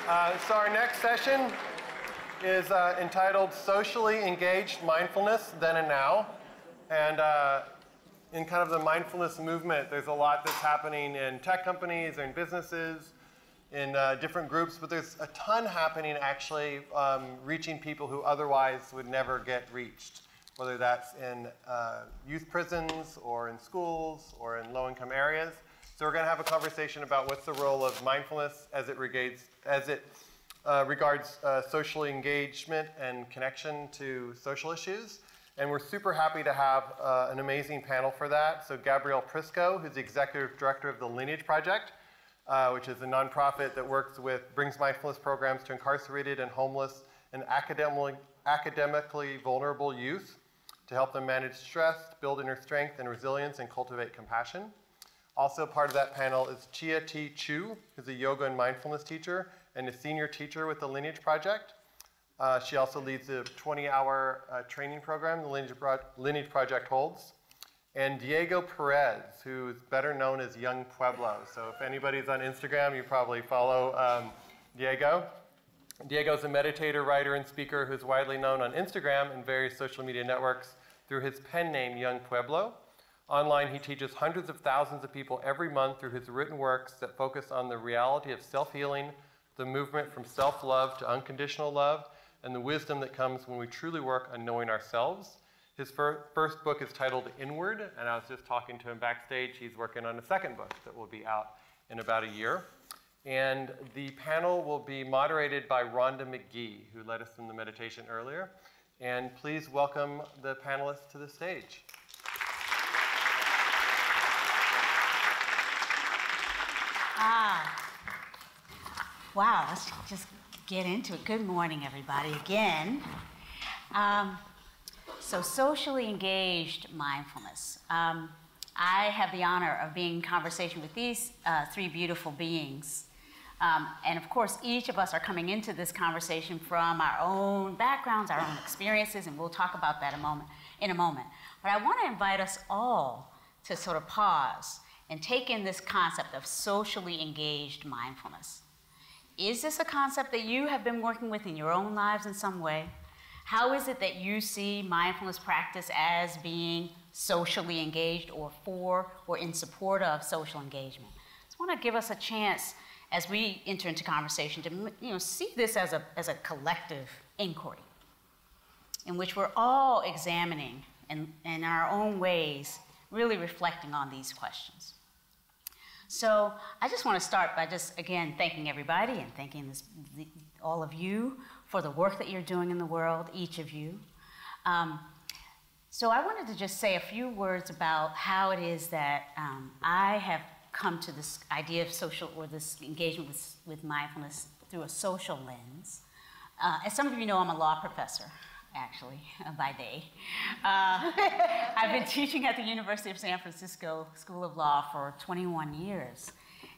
So our next session is entitled Socially Engaged Mindfulness, Then and Now. And in kind of the mindfulness movement, there's a lot that's happening in tech companies, in businesses, in different groups, but there's a ton happening actually reaching people who otherwise would never get reached, whether that's in youth prisons or in schools or in low-income areas. So we're going to have a conversation about what's the role of mindfulness as it regards social engagement and connection to social issues. And we're super happy to have an amazing panel for that. So Gabrielle Prisco, who's the executive director of the Lineage Project, which is a nonprofit that brings mindfulness programs to incarcerated and homeless and academically vulnerable youth to help them manage stress, build inner strength and resilience, and cultivate compassion. Also part of that panel is Chia T. Chu, who's a yoga and mindfulness teacher and a senior teacher with the Lineage Project. She also leads the 20-hour training program the Lineage Project holds. And Diego Perez, who is better known as Young Pueblo. So if anybody's on Instagram, you probably follow Diego. Diego's a meditator, writer, and speaker who's widely known on Instagram and various social media networks through his pen name, Young Pueblo. Online, he teaches hundreds of thousands of people every month through his written works that focus on the reality of self-healing, the movement from self-love to unconditional love, and the wisdom that comes when we truly work on knowing ourselves. His first book is titled Inward, and I was just talking to him backstage. He's working on a second book that will be out in about a year. And the panel will be moderated by Rhonda McGee, who led us in the meditation earlier. And please welcome the panelists to the stage. Wow, let's just get into it. Good morning, everybody, again. So socially engaged mindfulness. I have the honor of being in conversation with these three beautiful beings. And of course, each of us are coming into this conversation from our own backgrounds, our own experiences, and we'll talk about that in a moment. But I want to invite us all to sort of pause and take in this concept of socially engaged mindfulness. Is this a concept that you have been working with in your own lives in some way? How is it that you see mindfulness practice as being socially engaged or for or in support of social engagement? I just want to give us a chance as we enter into conversation to see this as a collective inquiry in which we're all examining and in our own ways really reflecting on these questions. So I just want to start by just, again, thanking everybody and thanking all of you for the work that you're doing in the world, each of you. So I wanted to just say a few words about how it is that I have come to this idea of social, or this engagement with mindfulness through a social lens. As some of you know, I'm a law professor, actually, by day. I've been teaching at the University of San Francisco School of Law for 21 years.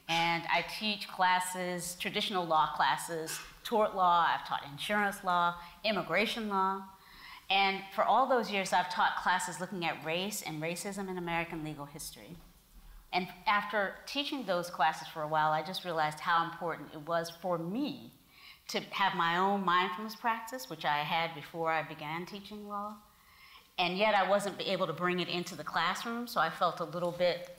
And I teach classes, traditional law classes, tort law, I've taught insurance law, immigration law. And for all those years, I've taught classes looking at race and racism in American legal history. And after teaching those classes for a while, I just realized how important it was for me to have my own mindfulness practice, which I had before I began teaching law. And yet I wasn't able to bring it into the classroom, so I felt a little bit,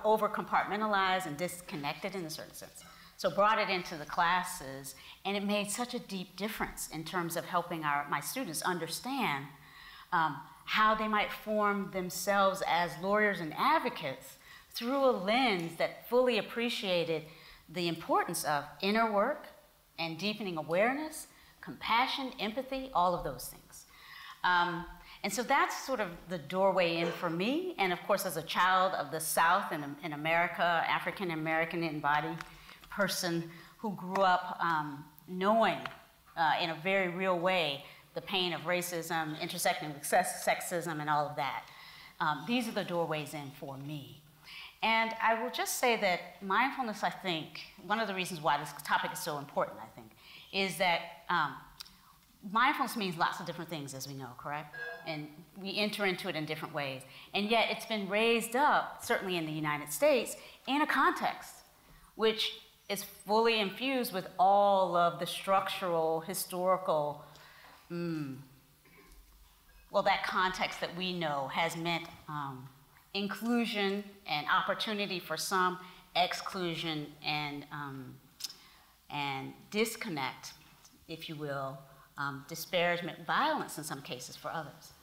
over-compartmentalized and disconnected in a certain sense. So brought it into the classes, and it made such a deep difference in terms of helping my students understand how they might form themselves as lawyers and advocates through a lens that fully appreciated the importance of inner work and deepening awareness, compassion, empathy, all of those things. And so that's sort of the doorway in for me. And of course, as a child of the South in America, African American embodied person who grew up knowing in a very real way the pain of racism, intersecting with sexism and all of that. These are the doorways in for me. And I will just say that mindfulness, I think, one of the reasons why this topic is so important, I think, is that mindfulness means lots of different things, as we know, correct? And we enter into it in different ways. And yet it's been raised up, certainly in the United States, in a context which is fully infused with all of the structural, historical, that context that we know has meant inclusion and opportunity for some, exclusion and disconnect, if you will, disparagement, violence in some cases for others.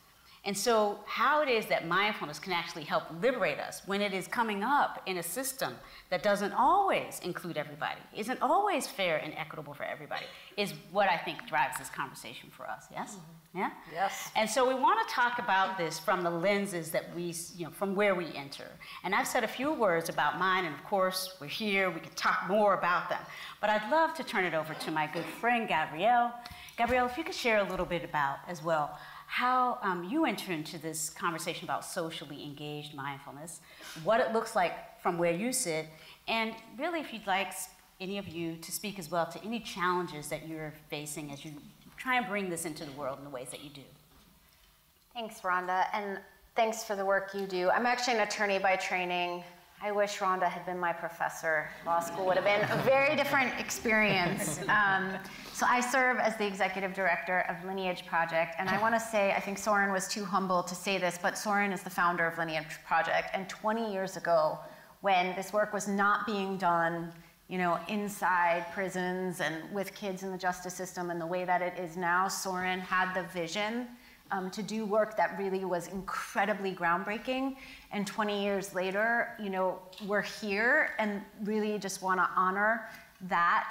And so how it is that mindfulness can actually help liberate us when it is coming up in a system that doesn't always include everybody, isn't always fair and equitable for everybody, is what I think drives this conversation for us, yes? Mm-hmm. Yeah? Yes. And so we want to talk about this from the lenses that we, from where we enter. And I've said a few words about mine, and of course, we're here, we can talk more about them. But I'd love to turn it over to my good friend, Gabrielle. Gabrielle, if you could share a little bit about, as well, how you enter into this conversation about socially engaged mindfulness, what it looks like from where you sit, and really if you'd like any of you to speak as well to any challenges that you're facing as you try and bring this into the world in the ways that you do. Thanks, Rhonda, and thanks for the work you do. I'm actually an attorney by training. I wish Rhonda had been my professor. Law school would have been a very different experience. So I serve as the executive director of Lineage Project, and I want to say, I think Soren was too humble to say this, but Soren is the founder of Lineage Project, and 20 years ago, when this work was not being done, inside prisons and with kids in the justice system and the way that it is now, Soren had the vision to do work that really was incredibly groundbreaking. And 20 years later, we're here and really just want to honor that.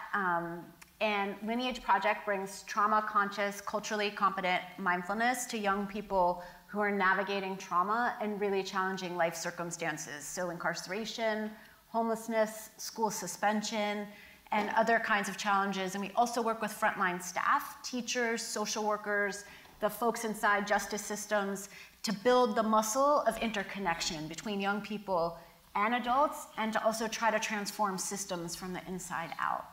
And Lineage Project brings trauma-conscious, culturally competent mindfulness to young people who are navigating trauma and really challenging life circumstances. So incarceration, homelessness, school suspension, and other kinds of challenges. And we also work with frontline staff, teachers, social workers, the folks inside justice systems, to build the muscle of interconnection between young people and adults, and to also try to transform systems from the inside out.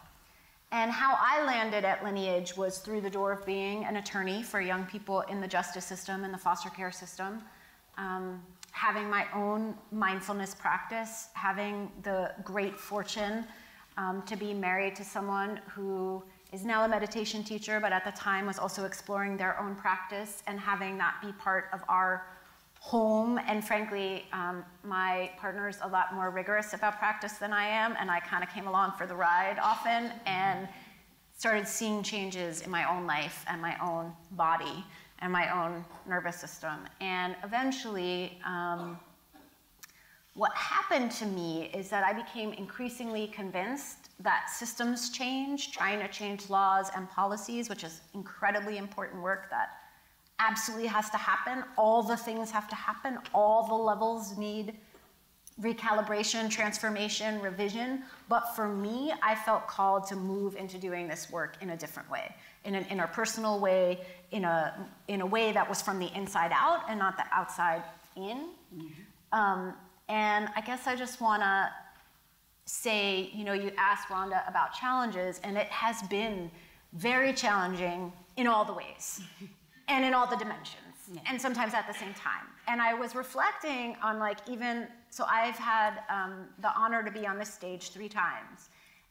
And how I landed at Lineage was through the door of being an attorney for young people in the justice system and the foster care system, having my own mindfulness practice, having the great fortune to be married to someone who is now a meditation teacher, but at the time was also exploring their own practice, and having that be part of our home. And frankly, my partner's a lot more rigorous about practice than I am, and I kind of came along for the ride often and started seeing changes in my own life and my own body and my own nervous system. And eventually, what happened to me is that I became increasingly convinced that systems change, trying to change laws and policies, which is incredibly important work that absolutely has to happen. All the things have to happen. All the levels need recalibration, transformation, revision. But for me, I felt called to move into doing this work in a different way, in an interpersonal way, in a way that was from the inside out and not the outside in. Mm-hmm. And I guess I just want to say, you asked Rhonda about challenges, and it has been very challenging in all the ways and in all the dimensions, and sometimes at the same time. And I was reflecting on so I've had the honor to be on this stage 3 times.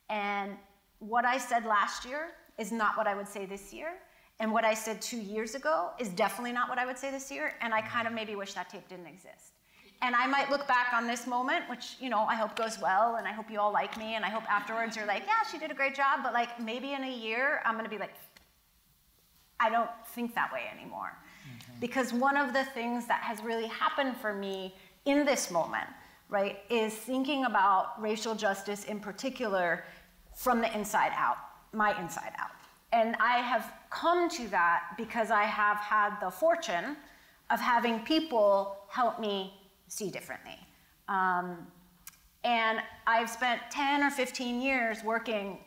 And what I said last year is not what I would say this year. And what I said 2 years ago is definitely not what I would say this year. And I kind of maybe wish that tape didn't exist. And I might look back on this moment, which, I hope goes well, and I hope you all like me, and I hope afterwards you're like, yeah, she did a great job, but maybe in a year, I'm gonna be like, I don't think that way anymore. Mm-hmm. Because one of the things that has really happened for me in this moment, right, is thinking about racial justice in particular from the inside out, my inside out. And I have come to that because I have had the fortune of having people help me see differently. And I've spent 10 or 15 years working,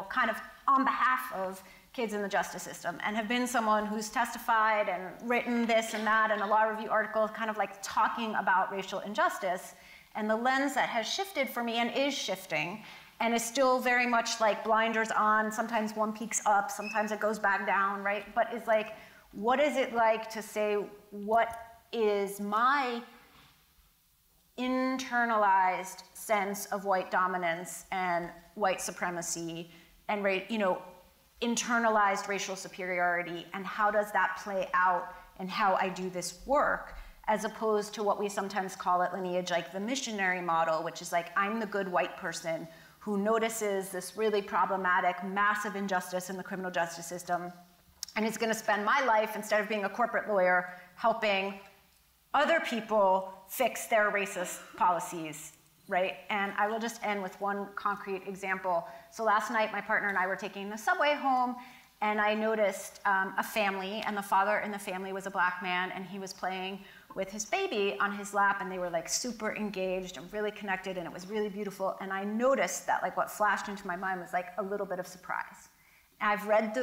kind of on behalf of kids in the justice system, and have been someone who's testified and written this and that and a law review article kind of talking about racial injustice. And the lens that has shifted for me and is shifting and is still very much blinders on. Sometimes one peaks up, sometimes it goes back down, right? But it's what is it like to say, what is my internalized sense of white dominance and white supremacy and internalized racial superiority, and how does that play out in how I do this work, as opposed to what we sometimes call at Lineage, like the missionary model, which is like, I'm the good white person who notices this really problematic, massive injustice in the criminal justice system, and is gonna spend my life, instead of being a corporate lawyer, helping other people fix their racist policies, right? And I will just end with one concrete example. So last night, my partner and I were taking the subway home, and I noticed a family, and the father in the family was a black man, and he was playing with his baby on his lap, and they were like super engaged and really connected, and it was really beautiful. And I noticed that like what flashed into my mind was like a little bit of surprise. And I've read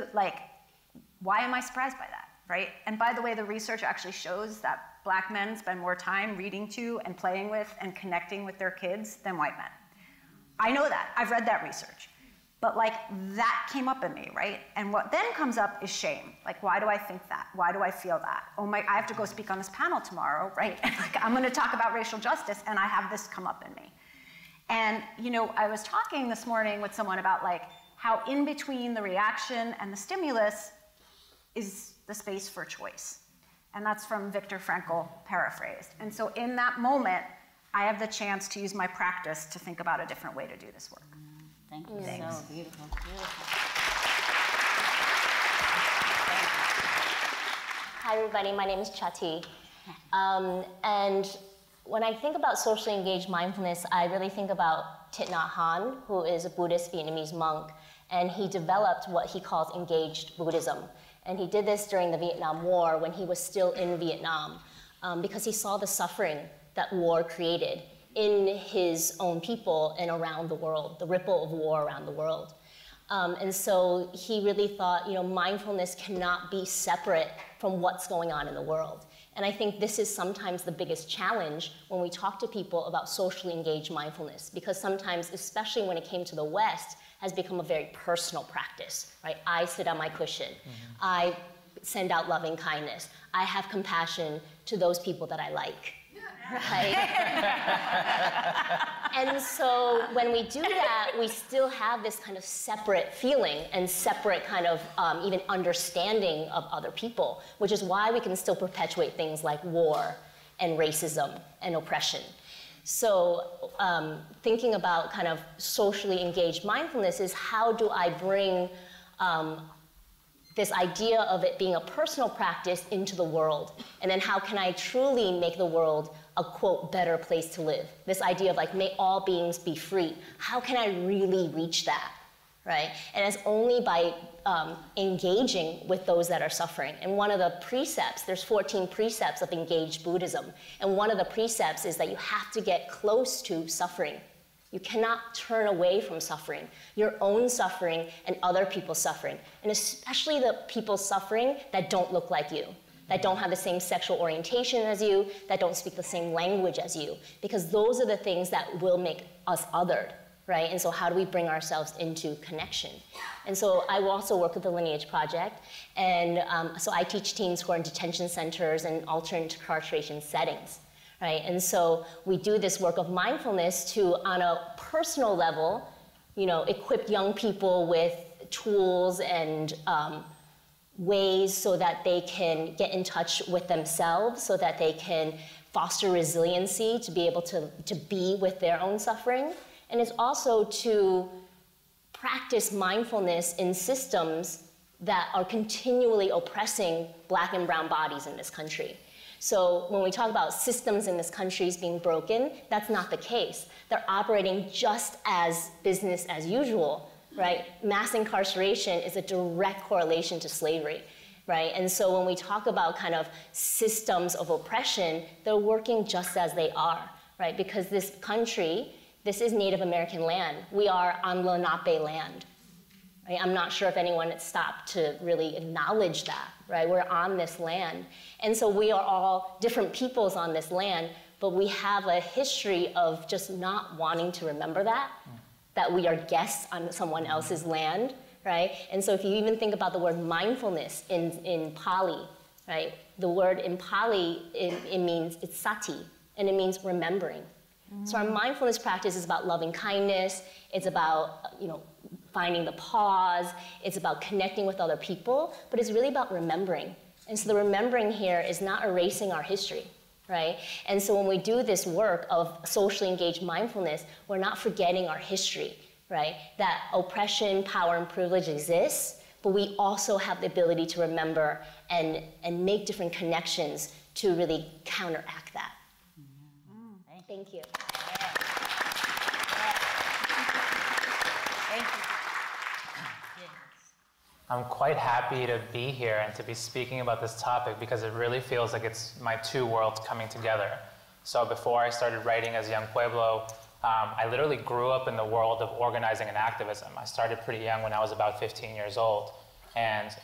why am I surprised by that, right? And by the way, the research actually shows that black men spend more time reading to and playing with and connecting with their kids than white men. I know that, I've read that research. But like that came up in me, right? And what then comes up is shame. Like, why do I think that? Why do I feel that? Oh my, I have to go speak on this panel tomorrow, right? And like, I'm gonna talk about racial justice, and I have this come up in me. And I was talking this morning with someone about like how in between the reaction and the stimulus is the space for choice. And that's from Viktor Frankl, paraphrased. And so in that moment, I have the chance to use my practice to think about a different way to do this work. Thank you. Thanks. So beautiful. Hi, everybody. My name is Chati. And when I think about socially engaged mindfulness, I really think about Thich Nhat Hanh, who is a Buddhist Vietnamese monk. And he developed what he calls engaged Buddhism. And he did this during the Vietnam War when he was still in Vietnam, because he saw the suffering that war created in his own people and around the world, the ripple of war around the world. And so he really thought, mindfulness cannot be separate from what's going on in the world. And I think this is sometimes the biggest challenge when we talk to people about socially engaged mindfulness, because sometimes, especially when it came to the West, has become a very personal practice, right? I sit on my cushion. Mm-hmm. I send out loving kindness. I have compassion to those people that I like. Right? And so when we do that, we still have this kind of separate feeling and separate kind of even understanding of other people, which is why we can still perpetuate things like war and racism and oppression. So thinking about kind of socially engaged mindfulness is, how do I bring this idea of it being a personal practice into the world? And then how can I truly make the world a, quote, better place to live? This idea of like, may all beings be free. How can I really reach that, right? And it's only by engaging with those that are suffering. And one of the precepts, there's 14 precepts of engaged Buddhism. And one of the precepts is that you have to get close to suffering. You cannot turn away from suffering, your own suffering and other people's suffering. And especially the people suffering that don't look like you, that don't have the same sexual orientation as you, that don't speak the same language as you, because those are the things that will make us othered, right? And so how do we bring ourselves into connection? And so I will also work with the Lineage Project, and so I teach teens who are in detention centers and alternate incarceration settings, right? And so we do this work of mindfulness to, on a personal level, equip young people with tools and ways so that they can get in touch with themselves, so that they can foster resiliency to be able to be with their own suffering. And it's also to practice mindfulness in systems that are continually oppressing Black and brown bodies in this country. So when we talk about systems in this country being broken, that's not the case. They're operating just as business as usual, right? Mass incarceration is a direct correlation to slavery, right? And so when we talk about kind of systems of oppression, they're working just as they are, right? Because this country, this is Native American land. We are on Lenape land, right? I'm not sure if anyone had stopped to really acknowledge that, right? We're on this land. And so we are all different peoples on this land, but we have a history of just not wanting to remember that we are guests on someone else's land, right? And so if you even think about the word mindfulness in Pali, right? The word in Pali, it means, it's sati, and it means remembering. So our mindfulness practice is about loving kindness. It's about, finding the pause. It's about connecting with other people, but it's really about remembering. And so the remembering here is not erasing our history, right? And so when we do this work of socially engaged mindfulness, we're not forgetting our history, right? That oppression, power, and privilege exists, but we also have the ability to remember and make different connections to really counteract that. Thank you. Thank you. I'm quite happy to be here and to be speaking about this topic because it really feels like it's my two worlds coming together. So before I started writing as Young Pueblo, I literally grew up in the world of organizing and activism. I started pretty young when I was about 15 years old. And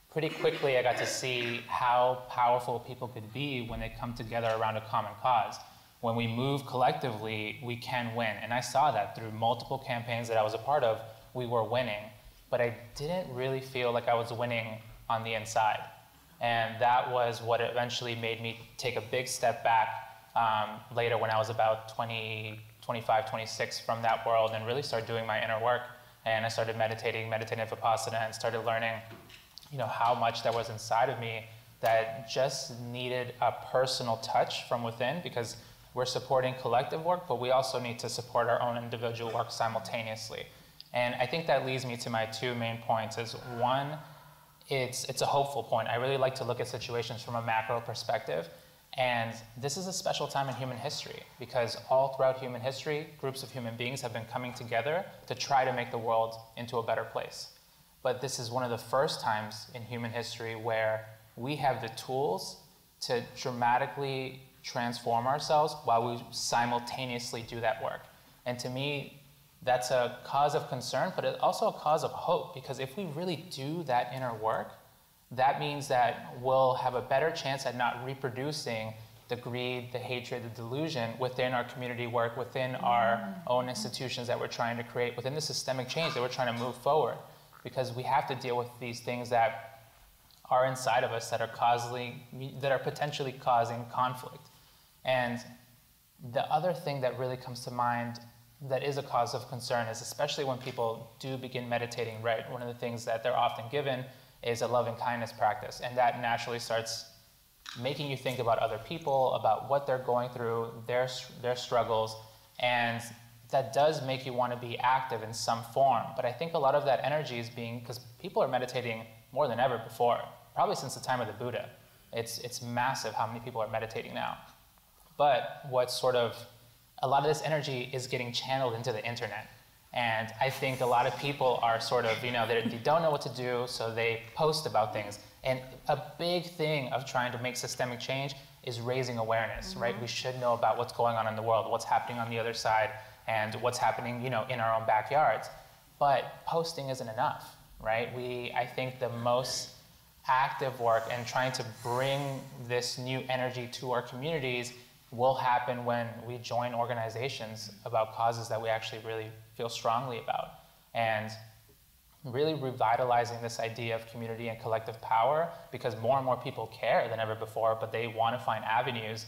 pretty quickly I got to see how powerful people could be when they come together around a common cause. When we move collectively, we can win. And I saw that through multiple campaigns that I was a part of, we were winning. But I didn't really feel like I was winning on the inside. And that was what eventually made me take a big step back later when I was about 25, 26 from that world and really start doing my inner work. And I started meditating Vipassana, and started learning, how much there was inside of me that just needed a personal touch from within, because we're supporting collective work, but we also need to support our own individual work simultaneously. And I think that leads me to my two main points. Is one, it's a hopeful point. I really like to look at situations from a macro perspective. And this is a special time in human history, because all throughout human history, groups of human beings have been coming together to try to make the world into a better place. But this is one of the first times in human history where we have the tools to dramatically transform ourselves while we simultaneously do that work. And to me, that's a cause of concern, but it's also a cause of hope, because if we really do that inner work, that means that we'll have a better chance at not reproducing the greed, the hatred, the delusion within our community work, within our own institutions that we're trying to create, within the systemic change that we're trying to move forward. Because we have to deal with these things that are inside of us that are potentially causing conflict. And the other thing that really comes to mind that is a cause of concern is, especially when people do begin meditating, right? One of the things that they're often given is a loving kindness practice, and that naturally starts making you think about other people, about what they're going through, their struggles, and that does make you want to be active in some form. But I think a lot of that energy is because people are meditating more than ever before, probably since the time of the Buddha. It's massive how many people are meditating now. But a lot of this energy is getting channeled into the internet. And I think a lot of people are they don't know what to do, so they post about things. And a big thing of trying to make systemic change is raising awareness, right? We should know about what's going on in the world, what's happening on the other side, and what's happening, in our own backyards. But posting isn't enough, right? I think the most active work and trying to bring this new energy to our communities will happen when we join organizations about causes that we actually really feel strongly about. And really revitalizing this idea of community and collective power, because more and more people care than ever before, but they want to find avenues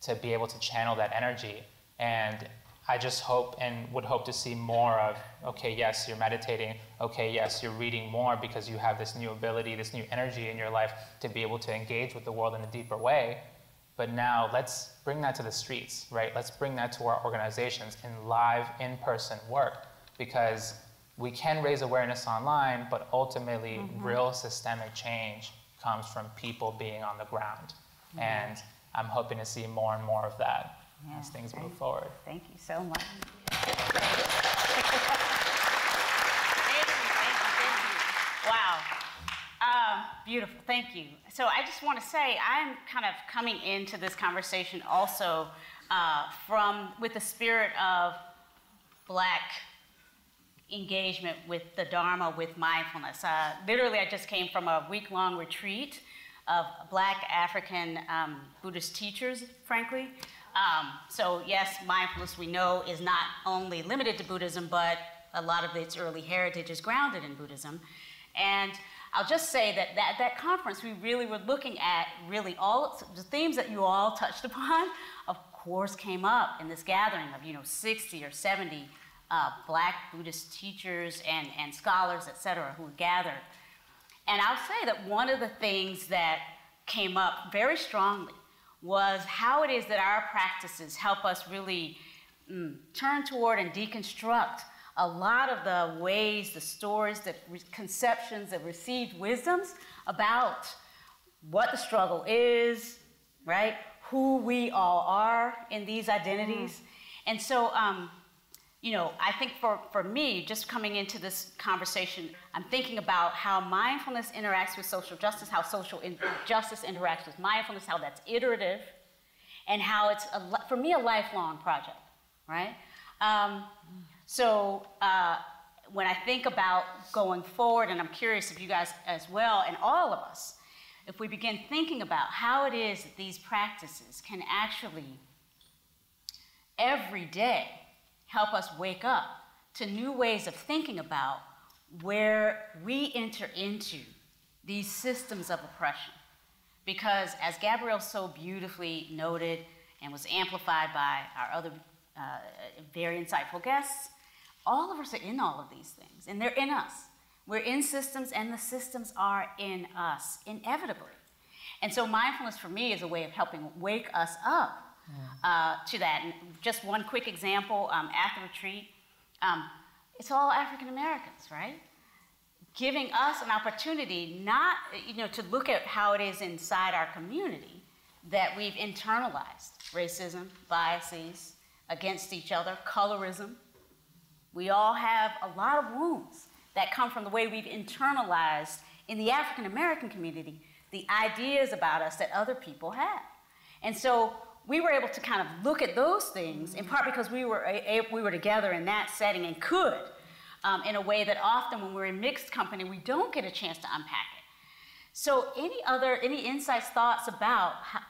to be able to channel that energy. And I just hope and would hope to see more of, okay, yes, you're meditating, okay, yes, you're reading more because you have this new ability, this new energy in your life to be able to engage with the world in a deeper way. But now let's bring that to the streets, right? Let's bring that to our organizations in live, in-person work, because we can raise awareness online, but ultimately real systemic change comes from people being on the ground. And I'm hoping to see more and more of that as things move forward. Thank you so much. Wow. Beautiful, thank you. So I just want to say, I'm kind of coming into this conversation also with the spirit of Black engagement with the Dharma, with mindfulness. Literally, I just came from a week-long retreat of Black African Buddhist teachers, frankly. So yes, mindfulness, we know, is not only limited to Buddhism, but a lot of its early heritage is grounded in Buddhism. And I'll just say that that conference, we really were looking at really all the themes that you all touched upon. Of course, came up in this gathering of 60 or 70 Black Buddhist teachers and scholars, et cetera, who gathered. And I'll say that one of the things that came up very strongly was how it is that our practices help us really turn toward and deconstruct a lot of the ways, the stories, the conceptions, the received wisdoms about what the struggle is, right? Who we all are in these identities. And so, I think for me, just coming into this conversation, I'm thinking about how mindfulness interacts with social justice, how social justice interacts with mindfulness, how that's iterative, and how it's, for me, a lifelong project, right? So when I think about going forward, and I'm curious if you guys as well, and all of us, if we begin thinking about how it is that these practices can actually, every day, help us wake up to new ways of thinking about where we enter into these systems of oppression. Because as Gabrielle so beautifully noted and was amplified by our other very insightful guests, all of us are in all of these things, and they're in us. We're in systems, and the systems are in us, inevitably. And so mindfulness for me is a way of helping wake us up to that. And just one quick example, at the retreat, it's all African Americans, right? Giving us an opportunity not, to look at how it is inside our community that we've internalized racism, biases against each other, colorism. We all have a lot of wounds that come from the way we've internalized in the African American community the ideas about us that other people have. And so we were able to kind of look at those things, in part because we were together in that setting and could, in a way that often when we're in mixed company, we don't get a chance to unpack it. So any insights, thoughts about how,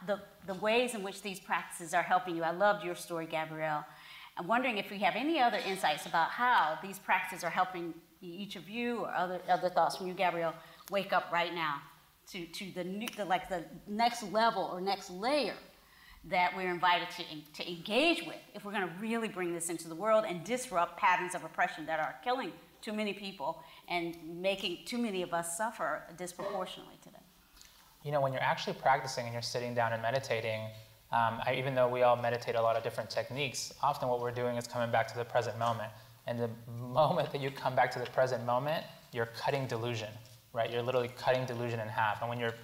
the ways in which these practices are helping you? I loved your story, Gabrielle. I'm wondering if we have any other insights about how these practices are helping each of you, or other thoughts from you, Gabrielle, wake up right now to the next level or next layer that we're invited to engage with if we're going to really bring this into the world and disrupt patterns of oppression that are killing too many people and making too many of us suffer disproportionately today. When you're actually practicing and you're sitting down and meditating, even though we all meditate a lot of different techniques, often what we're doing is coming back to the present moment. And the moment that you come back to the present moment, you're cutting delusion, right? You're literally cutting delusion in half. And when you're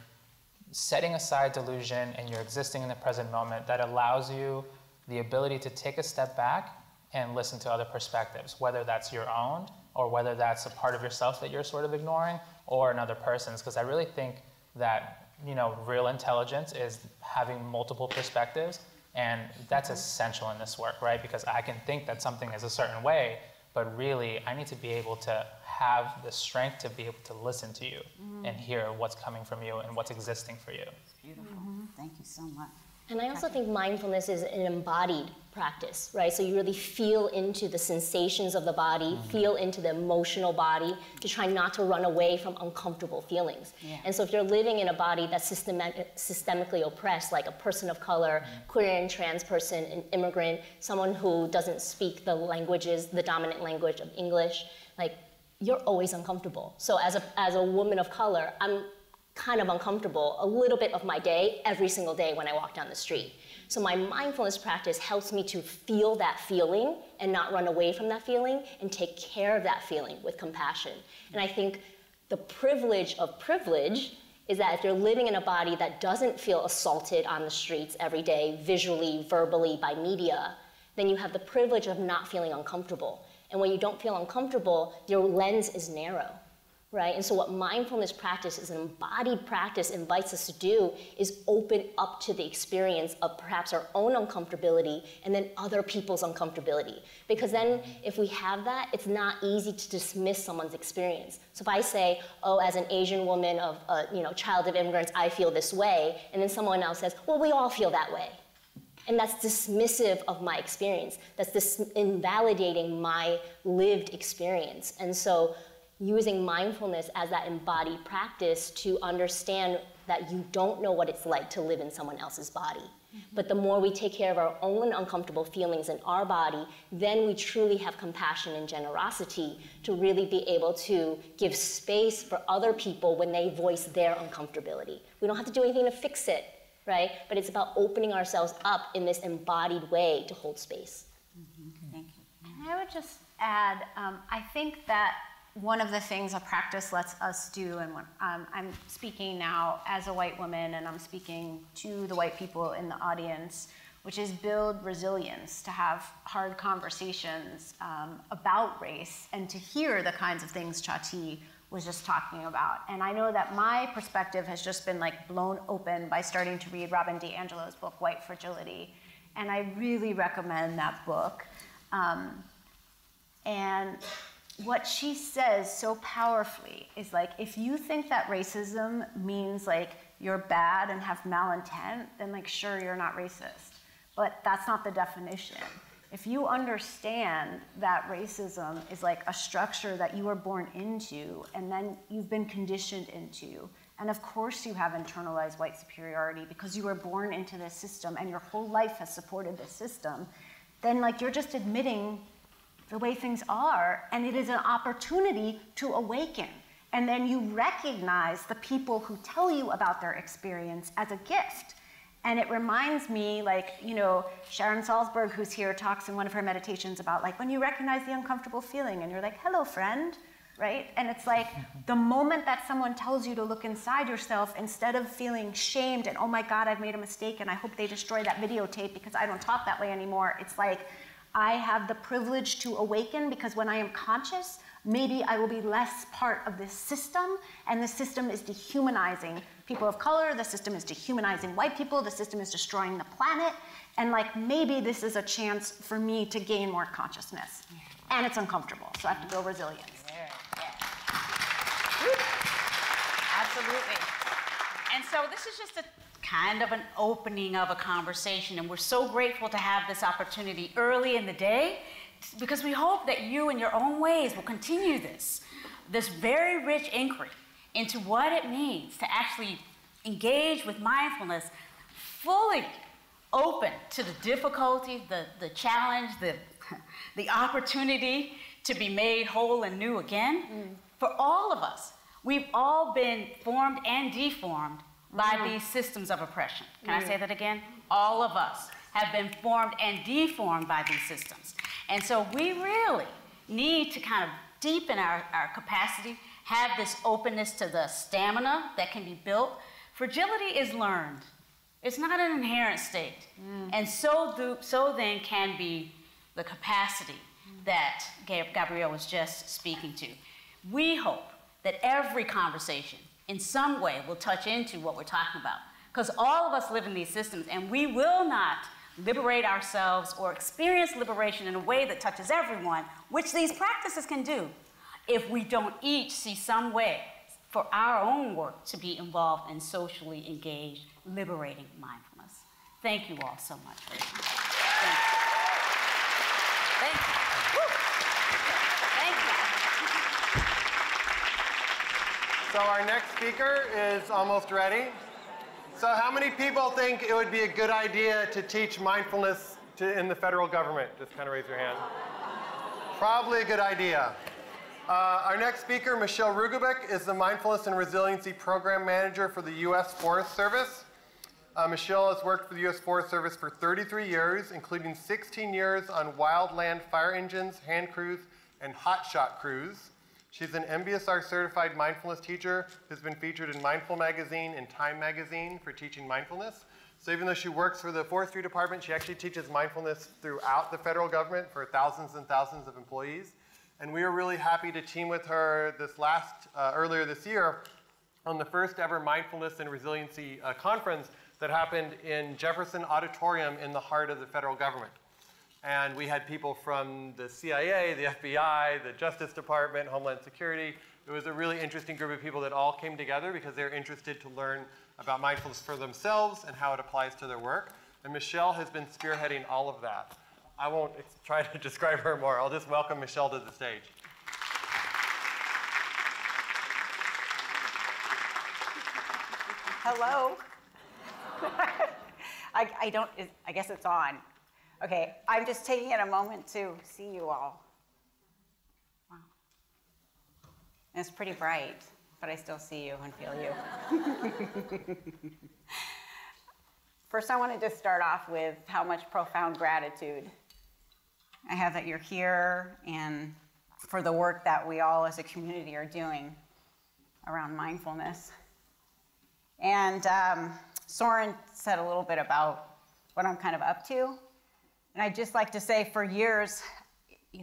setting aside delusion and you're existing in the present moment, that allows you the ability to take a step back and listen to other perspectives, whether that's your own or whether that's a part of yourself that you're sort of ignoring or another person's. Because I really think that real intelligence is having multiple perspectives, and that's essential in this work, right? Because I can think that something is a certain way, but really I need to be able to have the strength to be able to listen to you and hear what's coming from you and what's existing for you. Beautiful. Thank you so much. And I also think mindfulness is an embodied practice, right? So you really feel into the sensations of the body, feel into the emotional body to try not to run away from uncomfortable feelings. Yeah. And so if you're living in a body that's systemically oppressed, like a person of color, queer and trans person, an immigrant, someone who doesn't speak the languages, the dominant language of English, you're always uncomfortable. So as a woman of color, I'm kind of uncomfortable a little bit of my day every single day when I walk down the street. So my mindfulness practice helps me to feel that feeling and not run away from that feeling and take care of that feeling with compassion. And I think the privilege of privilege is that if you're living in a body that doesn't feel assaulted on the streets every day, visually, verbally, by media, then you have the privilege of not feeling uncomfortable. And when you don't feel uncomfortable, your lens is narrow. Right? And so what mindfulness practice is an embodied practice invites us to do is open up to the experience of perhaps our own uncomfortability and then other people's uncomfortability. Because then if we have that, it's not easy to dismiss someone's experience. So if I say, oh, as an Asian woman of child of immigrants, I feel this way, and then someone else says, well, we all feel that way. And that's dismissive of my experience. That's invalidating my lived experience. And so using mindfulness as that embodied practice to understand that you don't know what it's like to live in someone else's body. But the more we take care of our own uncomfortable feelings in our body, then we truly have compassion and generosity to really be able to give space for other people when they voice their uncomfortability. We don't have to do anything to fix it, right? But it's about opening ourselves up in this embodied way to hold space. Thank you. And I would just add, I think that one of the things a practice lets us do, and when, I'm speaking now as a white woman, and I'm speaking to the white people in the audience, which is build resilience, to have hard conversations about race, and to hear the kinds of things Chati was just talking about. And I know that my perspective has just been like blown open by starting to read Robin DiAngelo's book, White Fragility. And I really recommend that book. And what she says so powerfully is like, if you think that racism means like you're bad and have malintent, then like sure, you're not racist. But that's not the definition. If you understand that racism is like a structure that you were born into and then you've been conditioned into, and of course you have internalized white superiority because you were born into this system and your whole life has supported this system, then like you're just admitting the way things are, and it is an opportunity to awaken. And then you recognize the people who tell you about their experience as a gift. And it reminds me, like, you know, Sharon Salzberg, who's here, talks in one of her meditations about like when you recognize the uncomfortable feeling and you're like, hello, friend, right? And it's like the moment that someone tells you to look inside yourself, instead of feeling shamed and, oh my God, I've made a mistake and I hope they destroy that videotape because I don't talk that way anymore, it's like, I have the privilege to awaken because when I am conscious, maybe I will be less part of this system, and the system is dehumanizing people of color, the system is dehumanizing white people, the system is destroying the planet, and like maybe this is a chance for me to gain more consciousness. And it's uncomfortable, so I have to build resilience. Absolutely. And so this is just a kind of an opening of a conversation, and we're so grateful to have this opportunity early in the day because we hope that you in your own ways will continue this very rich inquiry into what it means to actually engage with mindfulness, fully open to the difficulty, the challenge, the opportunity to be made whole and new again. For all of us, we've all been formed and deformed by these systems of oppression. Can I say that again? All of us have been formed and deformed by these systems. And so we really need to kind of deepen our capacity, have this openness to the stamina that can be built. Fragility is learned. It's not an inherent state. And so then can be the capacity that Gabrielle was just speaking to. We hope that every conversation in some way will touch into what we're talking about. Because all of us live in these systems, and we will not liberate ourselves or experience liberation in a way that touches everyone, which these practices can do, if we don't each see some way for our own work to be involved in socially engaged, liberating mindfulness. Thank you all so much. Thank you. Thank you. Woo. Thank you. So our next speaker is almost ready. So how many people think it would be a good idea to teach mindfulness in the federal government? Just kind of raise your hand. Probably a good idea. Our next speaker, Michelle Rugovic, is the Mindfulness and Resiliency Program Manager for the U.S. Forest Service. Michelle has worked for the U.S. Forest Service for 33 years, including 16 years on wildland fire engines, hand crews, and hotshot crews. She's an MBSR certified mindfulness teacher who's been featured in Mindful Magazine and Time Magazine for teaching mindfulness. So even though she works for the Forestry Department, she actually teaches mindfulness throughout the federal government for thousands and thousands of employees. And we were really happy to team with her earlier this year on the first ever Mindfulness and Resiliency conference that happened in Jefferson Auditorium in the heart of the federal government. And we had people from the CIA, the FBI, the Justice Department, Homeland Security. It was a really interesting group of people that all came together because they're interested to learn about mindfulness for themselves and how it applies to their work. And Michelle has been spearheading all of that. I won't try to describe her more. I'll just welcome Michelle to the stage. Hello. I guess it's on. Okay, I'm just taking it a moment to see you all. Wow. And it's pretty bright, but I still see you and feel you. First, I wanted to start off with how much profound gratitude I have that you're here and for the work that we all as a community are doing around mindfulness. And Soren said a little bit about what I'm kind of up to. And I'd just like to say for years,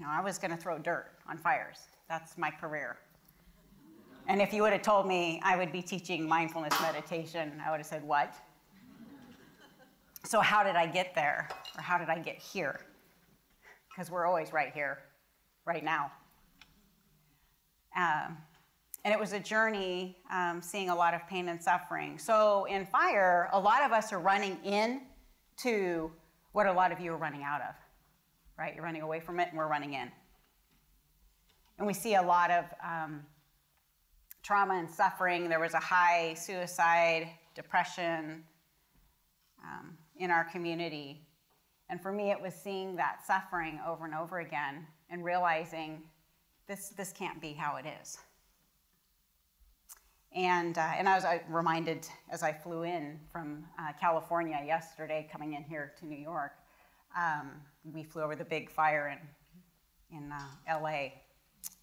I was going to throw dirt on fires. That's my career. And if you would have told me I would be teaching mindfulness meditation, I would have said, what? So how did I get there? Or how did I get here? Because we're always right here, right now. And it was a journey seeing a lot of pain and suffering. So in fire, a lot of us are running in to what a lot of you are running out of, right? You're running away from it and we're running in. And we see a lot of trauma and suffering. There was a high suicide, depression in our community. And for me, it was seeing that suffering over and over again and realizing this can't be how it is. And I was reminded as I flew in from California yesterday, coming in here to New York, we flew over the big fire in LA.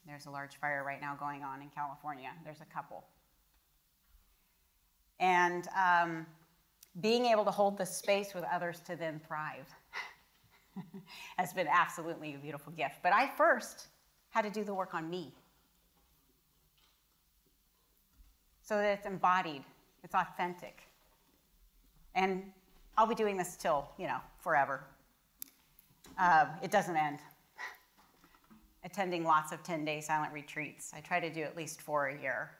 There's a large fire right now going on in California. There's a couple. And being able to hold the space with others to then thrive has been absolutely a beautiful gift. But I first had to do the work on me so that it's embodied, it's authentic. And I'll be doing this till, forever. It doesn't end. Attending lots of 10-day silent retreats. I try to do at least 4 a year.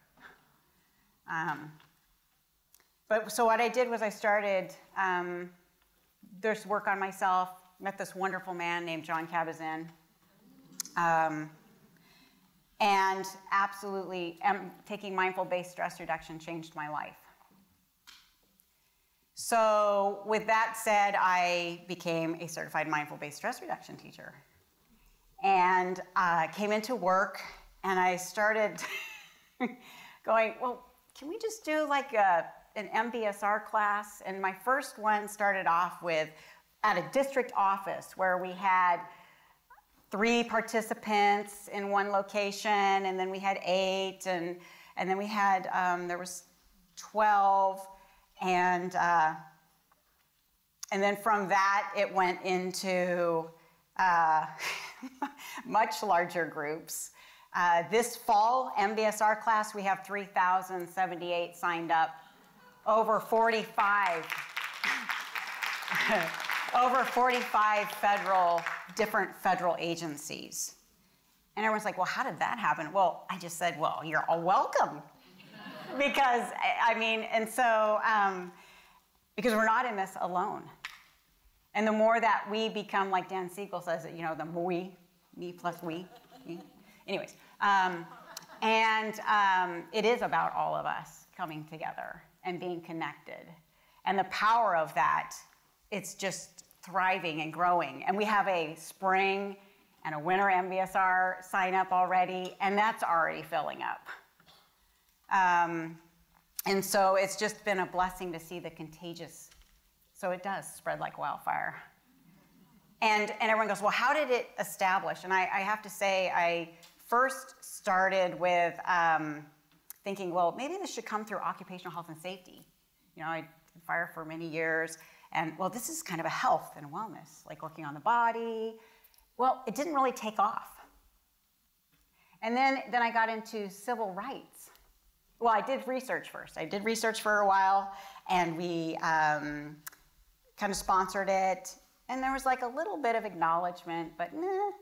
So what I did was I started, there's work on myself, met this wonderful man named John Kabat-Zinn, and absolutely taking mindful-based stress reduction changed my life. So with that said, I became a certified mindful-based stress reduction teacher. And came into work, and I started going, well, can we just do like an MBSR class? And my first one started off with at a district office where we had 3 participants in one location, and then we had 8, and then we had, there was 12, and then from that it went into much larger groups. This fall, MBSR class, we have 3,078 signed up, over 45 different federal agencies. And everyone's like, well, how did that happen? Well, I just said, well, you're all welcome. Because, because we're not in this alone. And the more that we become, like Dan Siegel says, the more me plus we. Anyways, it is about all of us coming together and being connected. And the power of that, it's just thriving and growing. And we have a spring and a winter MBSR sign up already, and that's already filling up. And so it's just been a blessing to see the contagious, so it does spread like wildfire. And everyone goes, well, how did it establish? And I have to say, I first started with thinking, well, maybe this should come through occupational health and safety. I did fire for many years, and well, this is kind of a health and wellness, like working on the body. Well, it didn't really take off. And then I got into civil rights. Well, I did research first. I did research for a while, and we kind of sponsored it. And there was like a little bit of acknowledgement, but nah.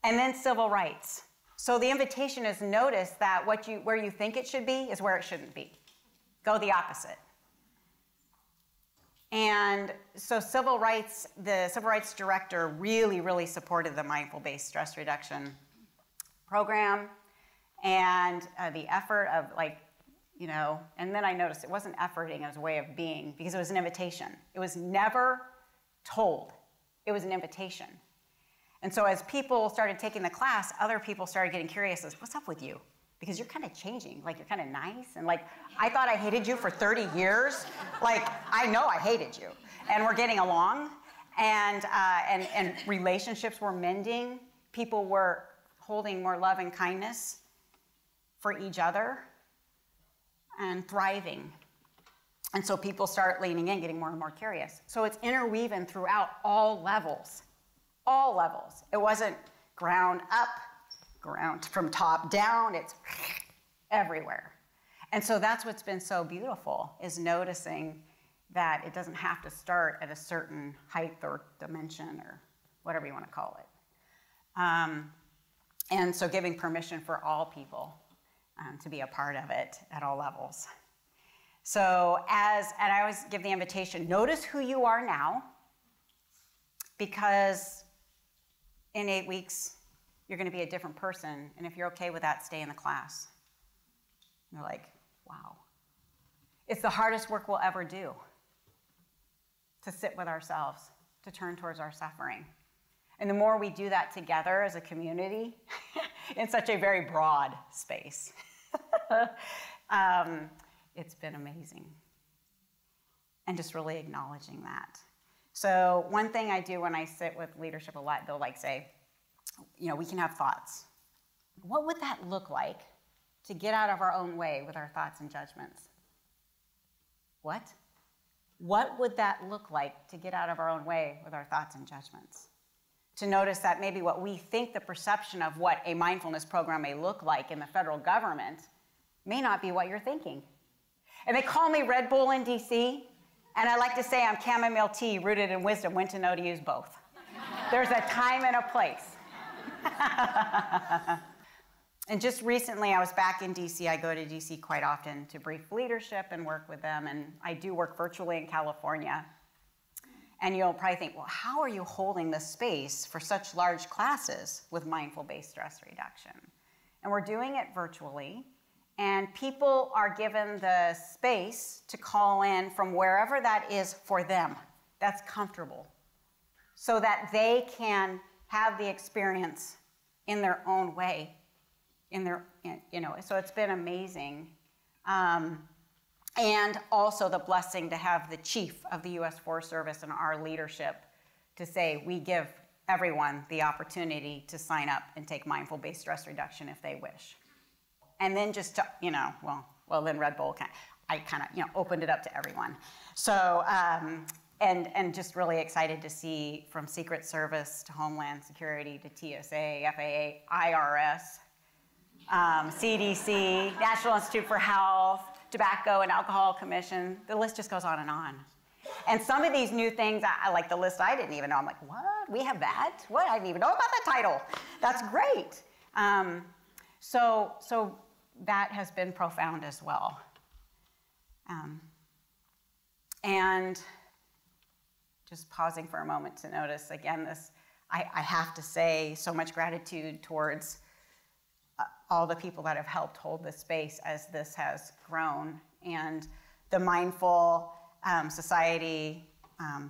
And then civil rights. So the invitation is notice that where you think it should be is where it shouldn't be. Go the opposite. And so the civil rights director really, really supported the mindful-based stress reduction program and the effort of you know, and then I noticed it wasn't efforting, it was a way of being, because it was an invitation. It was never told. It was an invitation. And so as people started taking the class, other people started getting curious as, what's up with you? Because you're kind of changing, like you're kind of nice, and like, I thought I hated you for 30 years. Like, I know I hated you. And we're getting along, and relationships were mending. People were holding more love and kindness for each other and thriving. And so people start leaning in, getting more and more curious. So it's interweaving throughout all levels. All levels. It wasn't ground up, ground from top down, it's everywhere. And so that's what's been so beautiful, is noticing that it doesn't have to start at a certain height or dimension or whatever you want to call it. And so giving permission for all people to be a part of it at all levels. So and I always give the invitation, notice who you are now, because in 8 weeks, you're going to be a different person, and if you're okay with that, stay in the class. And you're like, wow. It's the hardest work we'll ever do, to sit with ourselves, to turn towards our suffering. And the more we do that together as a community, in such a very broad space, it's been amazing. And just really acknowledging that. So one thing I do when I sit with leadership a lot, they'll like say, you know, we can have thoughts. What would that look like to get out of our own way with our thoughts and judgments? What? What would that look like to get out of our own way with our thoughts and judgments? To notice that maybe what we think the perception of what a mindfulness program may look like in the federal government may not be what you're thinking. And they call me Red Bull in DC, and I like to say I'm chamomile tea rooted in wisdom, when to know to use both. There's a time and a place. And just recently, I was back in DC. I go to DC quite often to brief leadership and work with them, and I do work virtually in California. And you'll probably think, well, how are you holding the space for such large classes with mindful-based stress reduction? And we're doing it virtually, and people are given the space to call in from wherever that is for them, that's comfortable, so that they can have the experience in their own way, so it's been amazing. And also the blessing to have the chief of the U.S. Forest Service and our leadership to say, we give everyone the opportunity to sign up and take mindful-based stress reduction if they wish. And then just to, then Red Bull, I kind of, opened it up to everyone. So, and just really excited to see from Secret Service to Homeland Security to TSA, FAA, IRS, CDC, National Institute for Health, Tobacco and Alcohol Commission, the list just goes on and on. And some of these new things, I like the list I didn't even know. I'm like, what? We have that? What? I didn't even know about that title. That's great. So that has been profound as well. And just pausing for a moment to notice, again, this, I have to say so much gratitude towards all the people that have helped hold this space as this has grown. And the Mindful Society,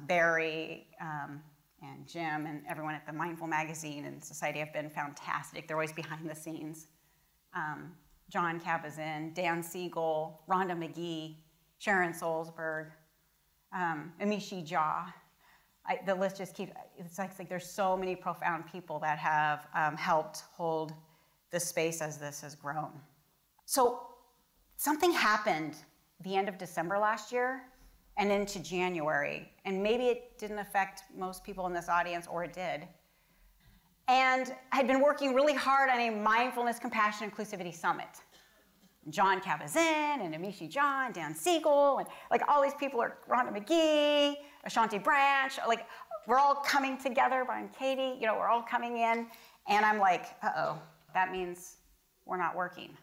Barry and Jim and everyone at the Mindful Magazine and Society have been fantastic. They're always behind the scenes. John Cabazin, Dan Siegel, Rhonda McGee, Sharon Solzberg, Amishi Jha. The list just keeps, it's like there's so many profound people that have helped hold the space as this has grown. So something happened the end of December last year and into January, and maybe it didn't affect most people in this audience, or it did. And I had been working really hard on a Mindfulness, Compassion, Inclusivity Summit. John Cabazin and Amishi Jha and Dan Siegel and like all these people are Rhonda McGee, Ashanti Branch, like we're all coming together, Brian Katie, we're all coming in, and I'm like, uh-oh, that means we're not working.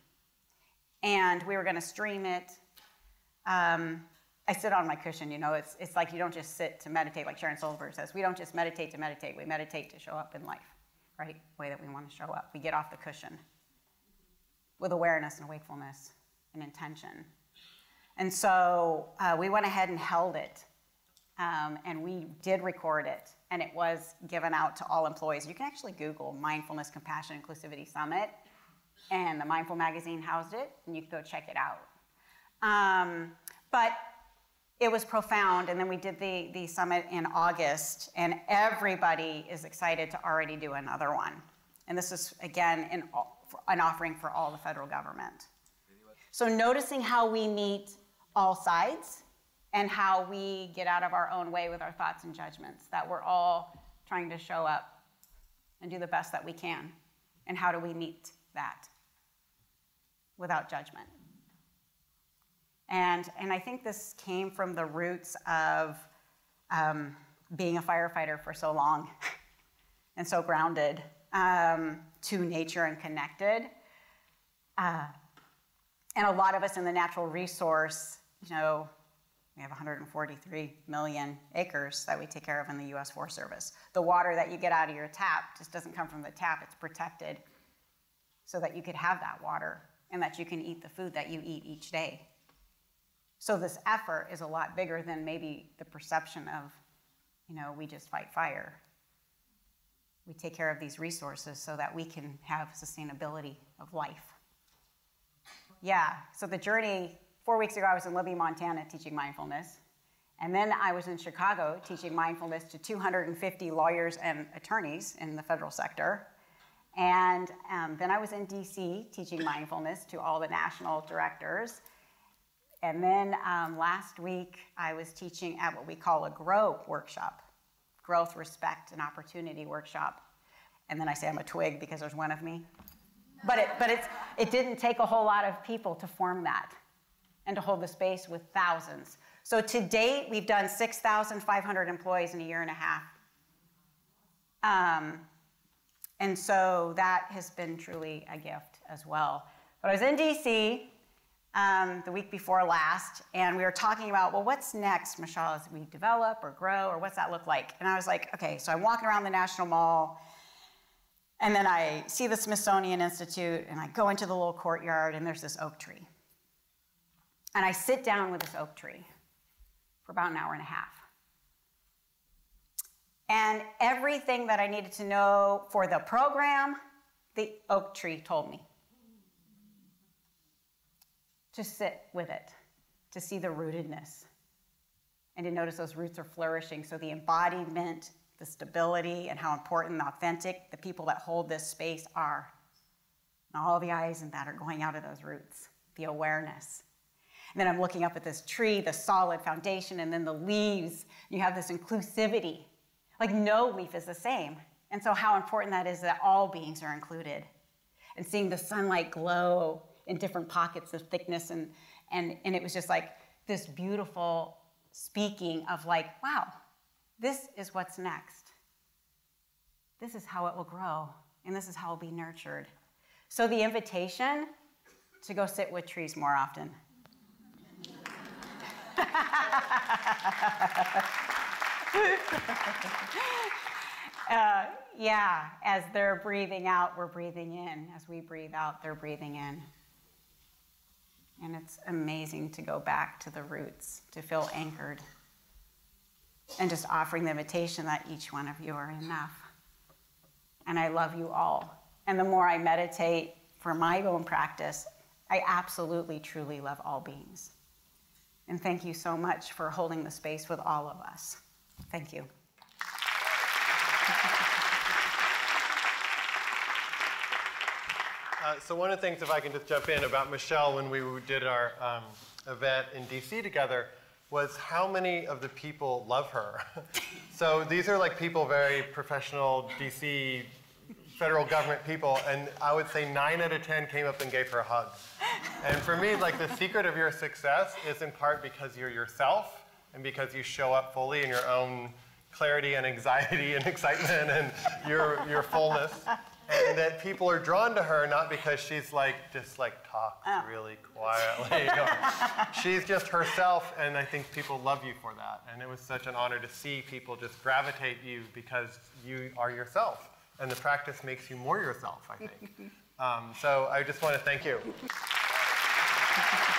And we were gonna stream it. I sit on my cushion, it's like you don't just sit to meditate, like Sharon Solzberg says, we don't just meditate to meditate, we meditate to show up in life, right? The way that we want to show up. We get off the cushion with awareness and wakefulness and intention. And so we went ahead and held it, and we did record it, and it was given out to all employees. You can actually Google Mindfulness, Compassion, Inclusivity Summit, and the Mindful magazine housed it, and you can go check it out. But it was profound, and then we did the summit in August, and everybody is excited to already do another one. And this is, again, an offering for all the federal government. So noticing how we meet all sides and how we get out of our own way with our thoughts and judgments, that we're all trying to show up and do the best that we can. And how do we meet that without judgment? And I think this came from the roots of being a firefighter for so long and so grounded to nature and connected. And a lot of us in the natural resource, you know, we have 143 million acres that we take care of in the US Forest Service. The water that you get out of your tap just doesn't come from the tap, it's protected so that you could have that water and that you can eat the food that you eat each day. So this effort is a lot bigger than maybe the perception of, you know, we just fight fire. We take care of these resources so that we can have sustainability of life. Yeah, so the journey, 4 weeks ago I was in Libby, Montana teaching mindfulness. And then I was in Chicago teaching mindfulness to 250 lawyers and attorneys in the federal sector. And then I was in DC teaching mindfulness to all the national directors. And then last week I was teaching at what we call a GROW workshop, Growth, Respect, and Opportunity workshop. And then I say I'm a twig because there's one of me. But it didn't take a whole lot of people to form that and to hold the space with thousands. So to date, we've done 6,500 employees in a year and a half. And so that has been truly a gift as well. But I was in DC the week before last, and we were talking about, well, what's next, Michelle, as we develop or grow, or what's that look like? And I was like, okay, so I'm walking around the National Mall, and then I see the Smithsonian Institute, and I go into the little courtyard, and there's this oak tree. And I sit down with this oak tree for about an hour and a half. And everything that I needed to know for the program, the oak tree told me. To sit with it, to see the rootedness, and to notice those roots are flourishing. So the embodiment, the stability, and how important and authentic the people that hold this space are. And all the eyes and that are going out of those roots, the awareness. And then I'm looking up at this tree, the solid foundation, and then the leaves. You have this inclusivity. Like no leaf is the same. And so how important that is that all beings are included. And seeing the sunlight glow in different pockets of thickness, and it was just like this beautiful speaking of like, wow, this is what's next. This is how it will grow, and this is how it will be nurtured. So the invitation to go sit with trees more often. Yeah, as they're breathing out, we're breathing in. As we breathe out, they're breathing in. And it's amazing to go back to the roots, to feel anchored, and just offering the invitation that each one of you are enough. And I love you all. And the more I meditate for my own practice, I absolutely, truly love all beings. And thank you so much for holding the space with all of us. Thank you. So one of the things, if I can just jump in, about Michelle when we did our event in DC together, was how many of the people love her. So these are like people, very professional DC federal government people, and I would say 9 out of 10 came up and gave her a hug. And for me, like, the secret of your success is in part because you're yourself and because you show up fully in your own clarity and anxiety and excitement and your fullness. And that people are drawn to her not because she's like just like talks really quietly. Or she's just herself, and I think people love you for that. And it was such an honor to see people just gravitate you because you are yourself. And the practice makes you more yourself, I think. So I just want to thank you. you.